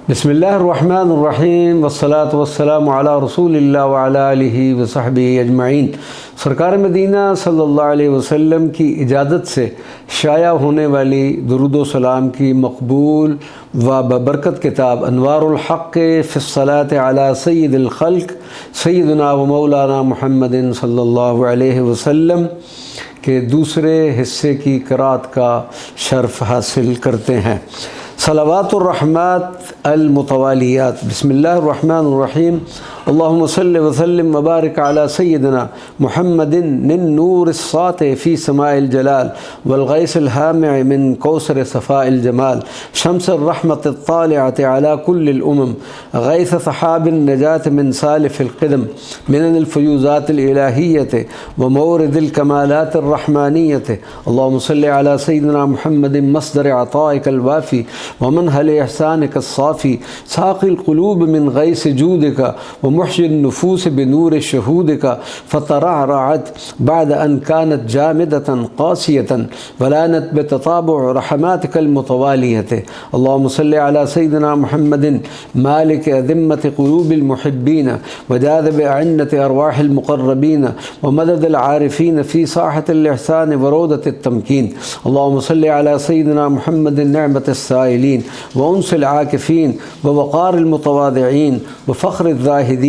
बिस्मिल्लाहिर्रहमानिर्रहीम वस्सलातु वस्सलामु अला रसूलिल्लाह व अला आलिहि व सहबिहि अजमईन। सरकार मदीना सल्लल्लाहु अलैहि वसल्लम की इजाज़त से शाया होने वाली दुरूद व सलाम की मकबूल व बबरकत किताब अनवारुल हक़ फ़िस्सलाति अला सय्यिदिल ख़ल्क़ सय्यिदुना व मौलाना मुहम्मदिन सल्लल्लाहु अलैहि वसल्लम के दूसरे हिस्से की क़िराअत का शर्फ़ हासिल करते हैं। सलावातुर रहमत अल मुतवालियात। बिस्मिल्लाहिर्रहमानिर्रहीम। अल्लाहुम्मा सल्लि व सल्लिम व बारिक अला सय्यिदिना मुहम्मदिन निन नूर साते फ़ी समाइल जलाल वल गैसिल हामिअ मिन कौसर सफ़ाइल जमाल शम्सुर रहमत तालिअत अला कुल्लिल उमम गैस सहाबिन नजात मिन सालिफ़िल क़िदम मिनल फ़ुयूज़ातिल इलाहियत व मौरिदिल कमालातिर रहमानियत। अल्लाहुम्मा सल्लि अला सय्यिदिना मुहम्मदिन मस्दर अताइकल वाफ़ी व मनहल इहसानिक साफ़ी साक़िल क़ुलूब मिन गैस जूदिका व मुहयिन नुफूस बिनूर शहूदिका फ़तरअरअत बाद अन कानत जामिदतन क़ासियतन वलानत बितताबुअ रहमातिकल मुतवालियत। अल्लाहुम्मा सल्लि अला सय्यिदिना मुहम्मदिन मालिक अज़िम्मत क़ुलूबिल मुहिब्बीन व जाज़िब अ'न्नत अरवाहिल मुक़र्रबीन व मददिल आरिफ़ीन फ़ी साहतिल इहसान व रौदतित तमकीन। अल्लाहुम्मा सल्लि अला सय्यिदिना मुहम्मदिन निअमतिस साइलीन व उन्सिल आकिफ़ीन व वक़ारिल मुतवादिईन व फ़ख्रिज़ ज़ाहिदीन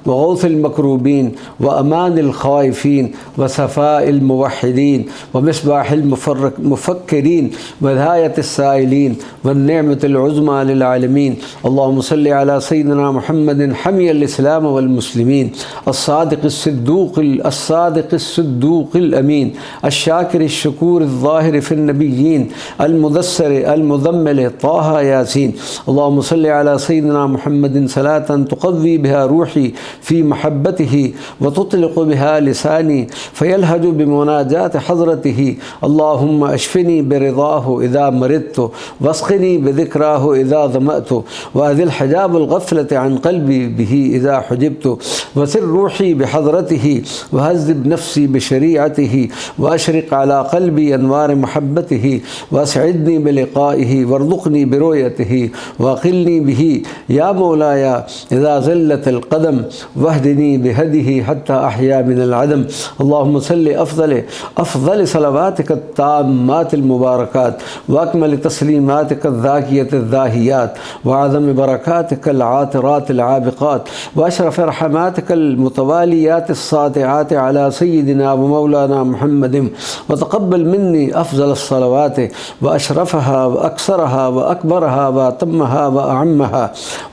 व गौसिल मकरूबीन व अमानिल ख़ाइफ़ीन व सफ़ाइल मुवह्हिदीन व मिस्बाहिल मुफ़क्किरीन व हिदायतिस साइलीन व निअमतिल उज़्मा लिल आलमीन। अल्लाहुम्मा सल्लि अला सय्यिदिना मुहम्मदिन हमियल इस्लाम वल मुस्लिमीन अस्सादिक़िस सिद्दूक़िल अमीन अश्शाकिरिश शकूरिज़ ज़ाहिर फ़िन नबिय्यीन अल मुदस्सिर अल मुज़म्मिल ताहा यासीन। अल्लाहुम्मा सल्लि अला सय्यिदिना मुहम्मदिन सलातन तुक़व्वी बिहा रूही फ़ी महब्बतिही व तुतलिक़ु बिहा लिसानी फ़यलहजु बिमुनाजात हज़रतिही। अल्लाहुम्मा अशफ़िनी बिरिज़ाहु इज़ा मरिज़्तु वस्क़िनी बिज़िक्राहु इज़ा ज़मअतु व अज़िल हिजाबुल ग़फ़लति अन क़ल्बी बिही इज़ा हुजिबतु वसिर रूही बिहज़रतिही व हज़्ज़िब नफ़्सी बिशरीअतिही व अशरिक़ अला क़ल्बी अनवार महब्बतिही व असइदनी बिलिक़ाइही वर्ज़ुक़नी बिरुयतिही वक़िलनी बिही या मौलाया इज़ा ज़ल्लतिल क़दम वहदिनी बिहदिही हत्ता अहया मिनल अदम। अल्लाहुम्मा सल्लि अफ़ज़ल सलावातिक ताम्मातिल मुबारकात व अकमल तस्लीमातिक ज़ाकियतिज़ ज़ाहियात व अज़म बरकातिकल आतिरातिल आबिक़ात व अशरफ़ रहमातिकल मुतवालियातिस सातिआत अला सय्यिदिना व मौलाना मुहम्मदिन व तक़ब्बल मिन्नी अफ़ज़लस सलावात व अशरफ़हा व अक्सरहा व अकबरहा व अतम्महा व अअम्महा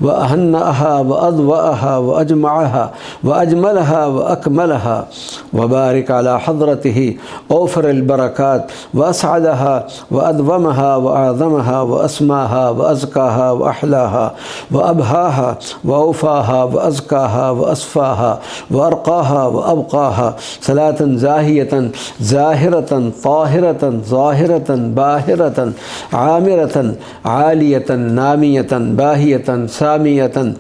व अहन्नहा व अज़वअहा व अजमअहा व अजमलहा व अकमलहा व बारिक अला हज़रतिही औफ़रल बरकात व असअदहा व अदवमहा व अअज़महा व अस्माहा व अज़काहा व अहलाहा व अबहाहा व औफ़ाहा व अज़काहा व अस्फ़ाहा व अरक़ाहा व अबक़ाहा सलातन ज़ाहियतन ज़ाहिरतन ताहिरतन ज़ाहिरतन बाहिरतन आमिरतन आलियतन नामियतन बाहियतन सामियतन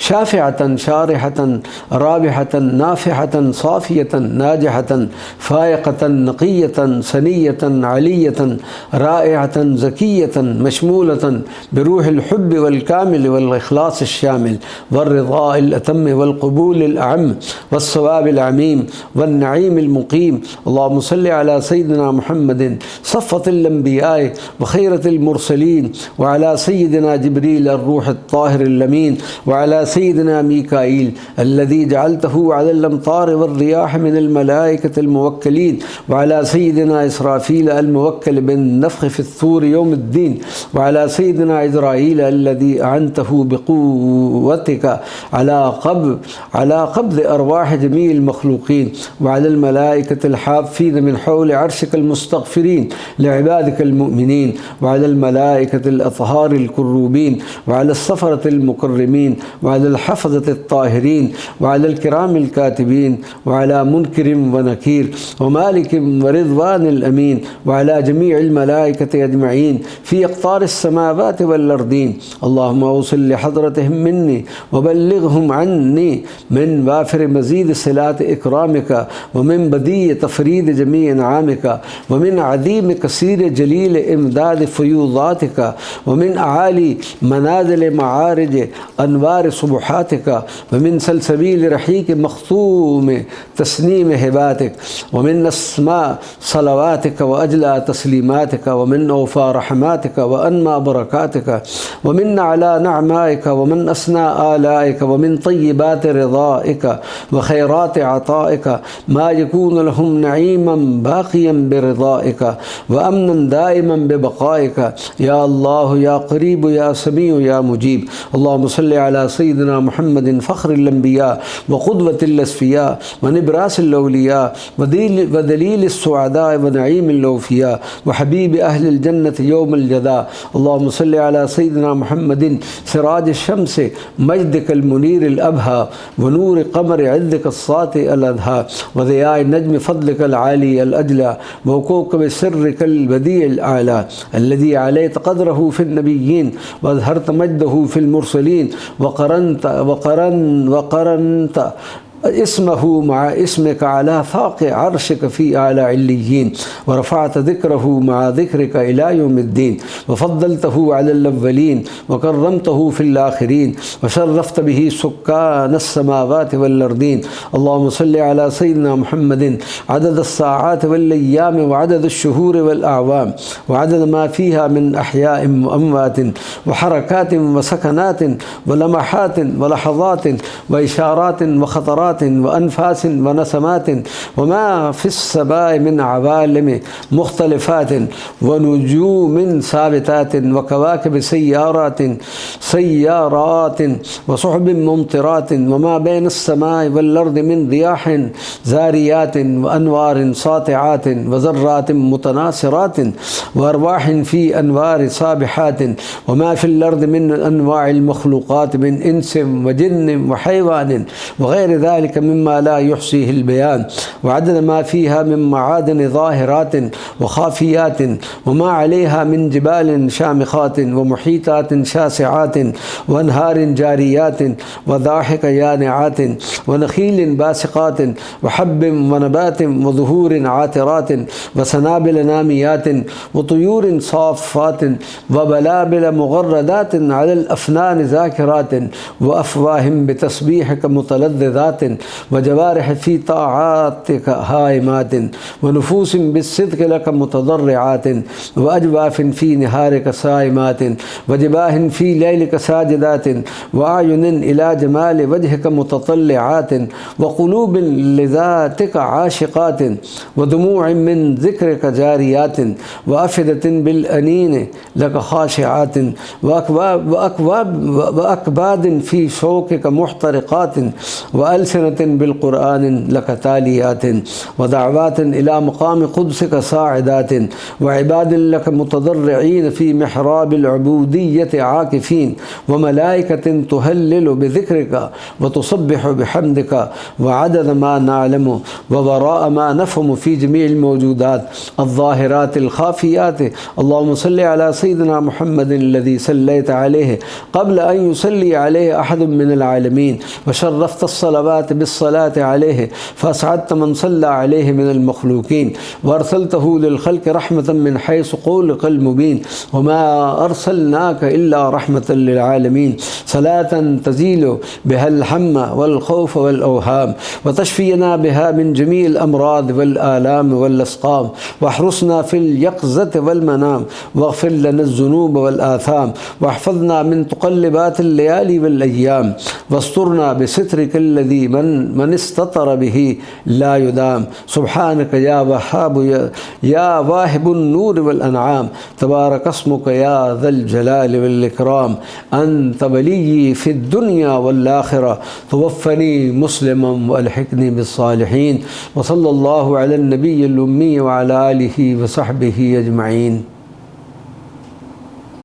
शाफ़िअतन शारिहतन राबिहतन नाफ़िहतन साफ़ियतन नाजिहतन फ़ाइक़तन नक़ियतन सनियतन अलियतन राइअतन ज़कियतन मशमूलतन बिरूहिल हुब्ब वल कामिल वल इख़लास शामिल वर्रिज़ाइल अतम वल क़बूलिल अअम वस्सवाबिल अमीम वन नईमिल मुक़ीम। अल्लाहुम्मा सल्लि अला सय्यिदिना मुहम्मदिन सफ़्वतिल अंबियाए व ख़ैरतिल मुरसलीन व अला सय्यिदिना जिब्रील अर्रूहित ताहिरिल अमीन व अला सय्यिदिना मीकाईल अल्लज़ी जअलतहु अलल अमतार वर्रियाह मिनल मलाइकतिल मुवक्किलीन व अला सय्यिदिना इसराफ़ील अल मुवक्किल बिन नफ़ख़ि फ़िस्सूर यौमिद्दीन व अला सय्यिदिना इज़राईल अल्लज़ी अअनतहु बिक़ुव्वतिका अला क़ब्ज़ अरवाह जमीइल मख़लूक़ीन व अलल मलाइकतिल हाफ़ीज़ मिन हौल अर्शिकल मुस्तग़फ़िरीन लिइबादिकल मुअमिनीन व अलल मलाइकतिल अत्हारिल कुर्रूबीन व अलस सफ़रतिल मुकर्रमीन व अलल हफ़ज़तित ताहिरीन व अलल किरामिल कातिबीन व अला मुनकिरिम व नकीर व मालिकिम व रिज़वानिल अमीन व अला जमीइल मलाइकति अजमईन फ़ी अक़तारिस समावाति वल अर्दीन। अल्लाहुम्मा औसिल लिहज़रतिहिम मिन्नी व बल्लिग़हुम अन्नी मिन वाफ़िर मज़ीद सिलात इकरामिका व मिन बदी तफ़रीद जमी इनआमिका व मिन अदीम कसीर जलील इमदाद फ़यूज़ातिका वमिन आली मनाजिल मारिज अनवार सुबहातिक वमिन सलसबील रहीक मखतूम तस्नीम हिबातिक वमिन अस्मा सलवातिक व अजला तस्लीमातिक वमिन औफा रहमातिक व अन्मा बरकातिक वमिन अला नअमाइक वमिन अस्ना आलाइक वमिन तय्यिबात रिज़ाइक व खैरात अताइक मा यकून लहुम नईमन बाक़ियन बिरिज़ाइक व अमनन दाइमन बिबक़ाइक या अल्लाह या क़रीब या समीउ या मुजीब। अल्लाहुम्मा सल्लि अला सय्यिदिना मुहम्मदिन फ़ख़्रिल अंबिया व क़ुद्वतिल अस्फ़िया व निब्रासिल औलिया व दलीलिस सुअदा व नईमिल औफ़िया व हबीब अहलिल जन्नत यौमिल जज़ा। अल्लाहुम्मा सल्लि अला सय्यिदिना मुहम्मदिन सिराज शम्स मजदिकल मुनीरिल अबहा व नूर क़मर इज़्ज़िकस साति अल अज़हा व ज़ियाए नज्म फ़ज़लिकल आली अल अजला व कौकब सिर्रिकल बदीअल आला अल्लज़ी अलैत क़द्रहु फ़िन नबिय्यीन व अज़हरत मजदहु फ़िल मुरसलीन व क़रनत इसमहु मा इसमिक अला फ़ाक़ अर्शिक फ़ी आला इल्लिय्यीन व रफ़अत ज़िक्रहु मा ज़िक्रिक इला यौमिद्दीन व फ़द्दलतहु अलल अव्वलीन व कर्रमतहु फ़िल आख़िरीन व शर्रफ़त बिही सुक्कानस समावाति वल अर्दीन। अल्लाहुम्मा सल्लि अला सय्यिदिना मुहम्मदिन अददस साआति वल अय्याम व अददश शुहूर वल अअवाम व अदद मा फ़ीहा मिन अहयाइन व अमवातिन व हरकातिन व सकनातिन व लम्हातिन व लहज़ातिन व इशारातिन व ख़तरातिन व अनफासिन व नसमातिन व मा फ़िस्समाइ मिन अवालिम मुख़्तलिफ़ातिन व नुजूमिन साबितातिन व कवाकिब सय्यारातिन व सुहबिन मुमतिरातिन व मा बैनस्समाइ वल अर्दि मिन रियाहिन ज़ारियातिन व अनवारिन सातिआतिन व ज़र्रातिन मुतनासिरातिन व अरवाहिन फ़ी अनवार साबिहातिन व मा फ़िल अर्दि मिन अनवाइल मख़लूक़ात मिन इंसिन व जिन्निन व हैवानिन व गैर ज़ालिक मिम्मा ला युहसीहिल बयान व अदद मा फ़ीहा मिन मआदिन ज़ाहिरातिन व ख़ाफ़ियातिन व मा अलैहा मिन जिबालिन शामिख़ातिन व मुहीतातिन शासिआतिन व अनहारिन जारियातिन व ज़ाहिक यानिआतिन व नख़ीलिन बासिक़ातिन व हब्बिन व नबातिन व ज़ुहूरिन आतिरातिन व सनाबिल नामियातिन व तुयूरिन साफ़ातिन व बलाबिल मुग़र्रदातिन अलल अफ़नान ज़ाकिरातिन व अफ़वाहिम बितस्बीहिक मुतलज़्ज़िज़ातिन व जवारिह फ़ी ताआतिक हाइमातिन व नुफूसिन बिस्सिद्क़ि लक मुतज़र्रिआतिन व अजवाफ़िन फ़ी निहारिक साइमातिन व जिबाहिन फ़ी लैलिक साजिदातिन व अयुनिन इला जमाल वजहिक मुततल्लिआतिन व क़ुलूबिन लिज़ातिक आशिक़ातिन व दुमूअन मिन ज़िक्रिक जारियातिन व अफ़िदतिन बिल अनीन लक ख़ाशिआतिन व अकबादिन फ़ी शौक़िक मुहतरिक़ातिन व अलसिनतिन बिल क़ुरआनिन लक तालियातिन व दअवातिन इला मक़ाम क़ुद्सिक साइदातिन व इबादिन लक मुतज़र्रिईन फ़ी मिहराबिल उबूदिय्यत आकिफ़ीन व मलाइकतिन तुहल्लिलु बिज़िक्रिक व तुसब्बिहु बिहम्दिक व अदद मा नअलमु व वराअ मा नफ़हमु फ़ी जमीइल मौजूदात अज़्ज़ाहिरातिल ख़ाफ़ियात। अल्लाहुम्मा सल्लि अला सय्यिदिना मुहम्मदिन लज़ी सल्लैत अलैहि क़ब्ल अन युसल्ली अलैहि अहदुम मिनल आलमीन व शर्रफ़त अस्सलवात बिस्सलाति अलैहि फ़असअदत मन सल्ला अलैहि मिनल मख़लूक़ीन व अरसलतहु लिल ख़ल्क़ि रहमतन मिन हैसु क़ौलिकल मुबीन व मा अरसलनाक इल्ला रहमतन लिल आलमीन सलातन तज़ीलु बिहल हम्म वल ख़ौफ़ वल औहाम व तशफ़ीना बिहा मिन जमीइल अमराद वल आलाम वल अस्क़ाम वहरुसना फ़िल यक़ज़त वल मनाम वग़फ़िर लना ज़ुनूब वल आथाम वहफ़ज़ना मिन तुक़ल्लिबातिल लयाली वल अय्याम वस्तुरना बिसित्रिकल लज़ी मन इस्ततर बिही ला युदाम सुब्हानक या वहाब या वाहिबुन नूर वल अनआम तबारक अस्मुक या ज़ल जलाल वल इकराम अंत वलिय्यी फ़िद दुनिया वल आखिरा तवफ़्फ़नी मुस्लिमन व अलहिक़नी बिस्सालिहीन व सल्लल्लाहु अला नबिय्यिल उम्मी व अला आलिहि व सहबिही अजमईन।